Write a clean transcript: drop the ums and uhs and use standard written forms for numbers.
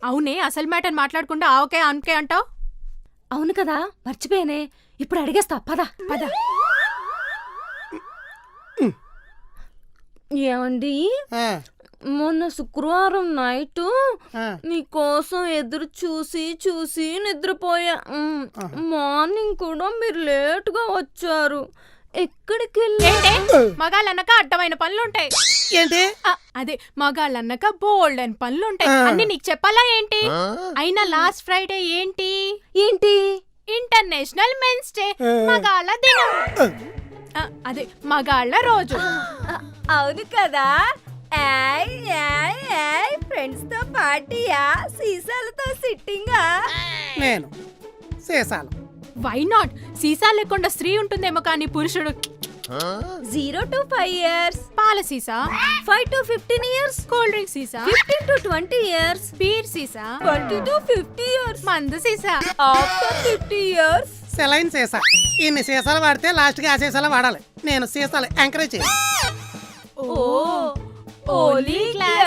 అవునే, అసలు మ్యాటర్ మాట్లాడకుండా ఆవకే ఆనకే అంటావు. అవును కదా, మర్చిపోయానే. ఇప్పుడు అడిగేస్తా, పద పద. ఏమండి, మొన్న శుక్రవారం నైట్ మీకోసం ఎదురు చూసి చూసి నిద్రపోయా. మార్నింగ్ కూడా మీరు లేటుగా వచ్చారు. ఎక్కడికి మగాళ్ళన్నాక అడ్డమైన పనులుంటాయి. ఏంటి? అదే మగాళ్ళన్నాక బోల్డ్ అని పనులుంటాయి. అన్ని నీకు చెప్పాలా ఏంటి? అయినా లాస్ట్ ఫ్రైడే ఏంటి ఏంటి? ఇంటర్నేషనల్ మెన్స్ డే, మగాళ్ళ దినం. అదే మగాళ్ళ రోజు. అవును కదా. ఫ్రెండ్స్ తో పార్టీయా, సీసాలతో సిట్టింగా? నేను సీసాలు. Why not? సీసా లేకుండా స్త్రీ ఉంటుందేమో కానీ పురుషుడు 0 to 5 years పాల సీసా, 5 to 15 years కూల్ డ్రింక్ సీసా, 15 to 20 years బీర్ సీసా, 20 to 50 years మందు సీసా, after 50 years సెలైన్ సీసా. ఇన్ని సీసాలు వాడితే లాస్ట్ గా ఆ సీసాలు వాడాలి. నేను సీసాలు ఎంకరేజ్ చేయాలి. ఓలీ క్లాస్.